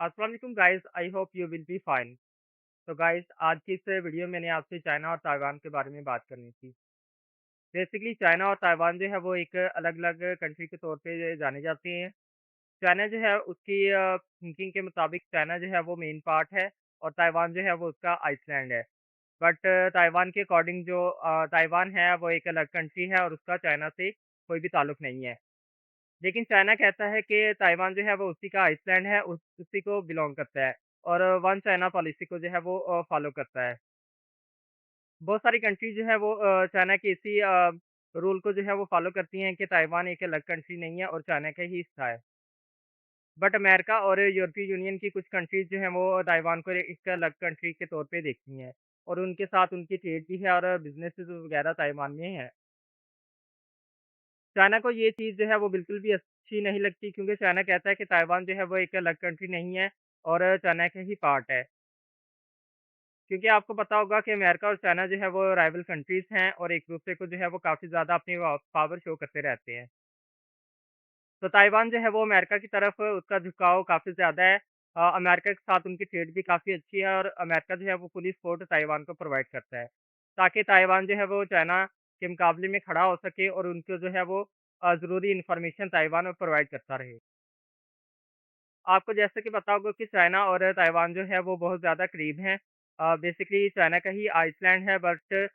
अस्सलाम वालेकुम guys, I hope you will be fine. तो गाइस, आज की इस वीडियो में मैंने आपसे चाइना और ताइवान के बारे में बात करनी थी। बेसिकली चाइना और ताइवान जो है वो एक अलग-अलग कंट्री के तौर पे जाने जाते हैं। चाइना जो है उसकी थिंकिंग के मुताबिक चाइना जो है वो मेन पार्ट है और ताइवान जो है वो उसका आइसलैंड है। बट ताइवान के अकॉर्डिंग जो ताइवान है वो एक अलग कंट्री है और उसका चाइना से कोई भी ताल्लुक नहीं है। लेकिन चाइना कहता है कि ताइवान जो है वो उसी का आइसलैंड है, उसी को बिलॉन्ग करता है और वन चाइना पॉलिसी को जो है वो फॉलो करता है। बहुत सारी कंट्री जो है वो चाइना के इसी रूल को जो है वो फॉलो करती हैं कि ताइवान एक अलग कंट्री नहीं है और चाइना का ही हिस्सा है। बट अमेरिका और यूरोपीय यूनियन की कुछ कंट्रीज़ जो हैं वो ताइवान को एक अलग कंट्री के तौर पे देखती हैं और उनके साथ उनकी ट्रेड भी है और बिज़नेसेस वगैरह ताइवान में है। चाइना को ये चीज़ जो है वो बिल्कुल भी अच्छी नहीं लगती क्योंकि चाइना कहता है कि ताइवान जो है वो एक अलग कंट्री नहीं है और चाइना का ही पार्ट है। क्योंकि आपको पता होगा कि अमेरिका और चाइना जो है वो राइवल कंट्रीज़ हैं और एक-दूसरे को जो है वो काफ़ी ज़्यादा अपनी पावर शो करते रहते हैं। तो ताइवान जो है वो अमेरिका की तरफ उसका झुकाव काफ़ी ज़्यादा है। अमेरिका के साथ उनकी ट्रेड भी काफ़ी अच्छी है और अमेरिका जो है वो पुलिस सपोर्ट ताइवान को प्रोवाइड करता है, ताकि ताइवान जो है वो चाइना के मुकाबले में खड़ा हो सके और उनको जो है वो ज़रूरी इन्फॉर्मेशन ताइवान प्रोवाइड करता रहे। आपको जैसे कि पता होगा कि चाइना और ताइवान जो है वो बहुत ज़्यादा करीब हैं। बेसिकली चाइना का ही आइसलैंड है बट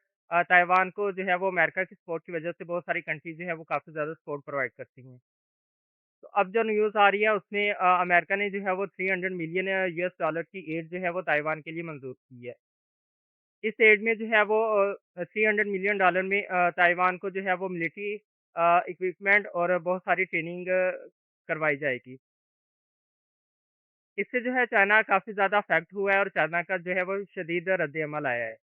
ताइवान को जो है वो अमेरिका की सपोर्ट की वज़ह से बहुत सारी कंट्री जो है वो काफ़ी ज़्यादा सपोर्ट प्रोवाइड करती हैं। तो अब जो न्यूज़ आ रही है उसमें अमेरिका ने जो है वो 300 मिलियन यूएस डॉलर की एड जो है वो ताइवान के लिए मंज़ूर की है। इस एड में जो है वो 300 मिलियन डॉलर में ताइवान को जो है वो मिलिट्री इक्विपमेंट और बहुत सारी ट्रेनिंग करवाई जाएगी। इससे जो है चाइना काफ़ी ज़्यादा अफ़ेक्ट हुआ है और चाइना का जो है वो शदीद रद्द-ए-अमल आया है।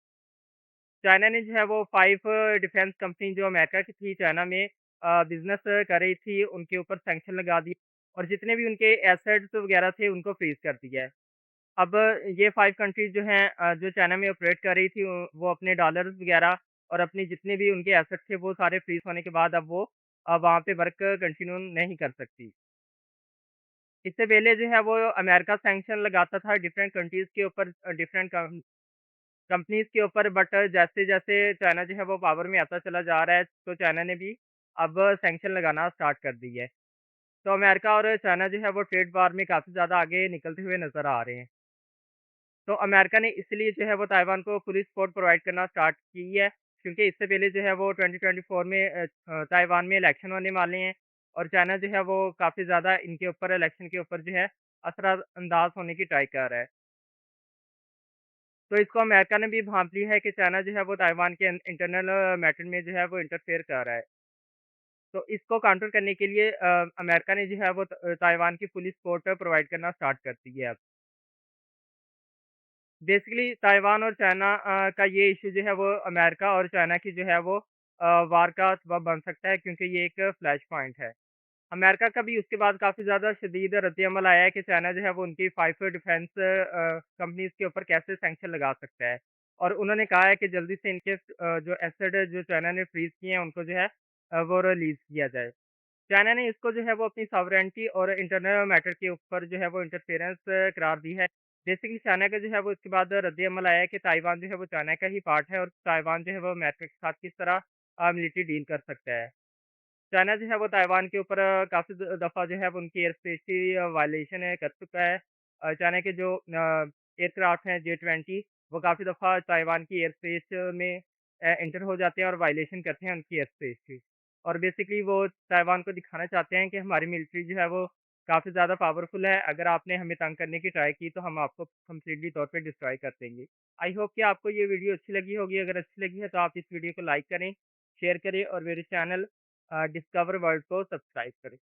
चाइना ने जो है वो 5 डिफेंस कंपनी जो अमेरिका की थी चाइना में बिज़नेस कर रही थी, उनके ऊपर सैंक्शन लगा दिए और जितने भी उनके एसेट्स वगैरह थे उनको फ्रीज़ कर दिया है। अब ये 5 कंट्रीज़ जो हैं जो चाइना में ऑपरेट कर रही थी वो अपने डॉलर्स वगैरह और अपने जितने भी उनके एसेट थे वो सारे फ्रीज़ होने के बाद अब वो वहाँ पे वर्क कंटिन्यू नहीं कर सकती। इससे पहले जो है वो अमेरिका सैंक्शन लगाता था डिफरेंट कंट्रीज़ के ऊपर डिफरेंट कंपनीज़ के ऊपर बट जैसे-जैसे चाइना जो है वो पावर में आता चला जा रहा है, तो चाइना ने भी अब सैंक्शन लगाना स्टार्ट कर दी है। तो अमेरिका और चाइना जो है वो ट्रेड वॉर में काफ़ी ज़्यादा आगे निकलते हुए नज़र आ रहे हैं। तो अमेरिका ने इसलिए जो है वो ताइवान को पुलिस सपोर्ट प्रोवाइड करना स्टार्ट की है, क्योंकि इससे पहले जो है वो 2024 में ताइवान में इलेक्शन होने वाले हैं और चाइना जो है वो काफ़ी ज़्यादा इनके ऊपर इलेक्शन के ऊपर जो है असरअंदाज़ होने की ट्राई कर रहा है। तो इसको अमेरिका ने भी भाँप ली है कि चाइना जो है वो ताइवान के इंटरनल मैटर में जो है वो इंटरफेयर कर रहा है। तो इसको काउंटर करने के लिए अमेरिका ने जो है वो ताइवान की पुलिस सपोर्ट प्रोवाइड करना स्टार्ट कर दी है अब। बेसिकली ताइवान और चाइना का ये इश्यू जो है वो अमेरिका और चाइना की जो है वो वार का सबब बन सकता है क्योंकि ये एक फ्लैश पॉइंट है। अमेरिका का भी उसके बाद काफ़ी ज़्यादा शदीद रद्द-ए-अमल आया है कि चाइना जो है वो उनकी 5 डिफेंस कंपनीज़ के ऊपर कैसे सैंक्शन लगा सकता है। और उन्होंने कहा है कि जल्दी से इनके जो एसेट जो चाइना ने फ्रीज़ किए हैं उनको जो है वो रिलीज़ किया जाए। चाइना ने इसको जो है वो अपनी सॉवरेनिटी और इंटरनल मैटर के ऊपर जो है वो इंटरफेरेंस करार दी है। बेसिकली चाइना का जो है वो इसके बाद रद्द-ए-अमल आया है कि ताइवान जो है वो चाइना का ही पार्ट है और ताइवान जो है वो अमेरिका के साथ किस तरह मिलिट्री डील कर सकता है। चाइना जो है वो ताइवान के ऊपर काफ़ी दफ़ा जो है वो उनकी एयर स्पेस की वायलेशन कर चुका है। चाइना के जो एयरक्राफ्ट हैं जे-20 वो काफ़ी दफ़ा ताइवान की एयर स्पेस में एंटर हो जाते हैं और वायलेशन करते हैं उनकी एयर स्पेस की। और बेसिकली वो ताइवान को दिखाना चाहते हैं कि हमारी मिलिट्री जो है वो काफ़ी ज़्यादा पावरफुल है, अगर आपने हमें तंग करने की ट्राई की तो हम आपको कंप्लीटली तौर पे डिस्ट्रॉय कर देंगे। आई होप कि आपको ये वीडियो अच्छी लगी होगी, अगर अच्छी लगी है तो आप इस वीडियो को लाइक करें, शेयर करें और मेरे चैनल डिस्कवर वर्ल्ड को सब्सक्राइब करें।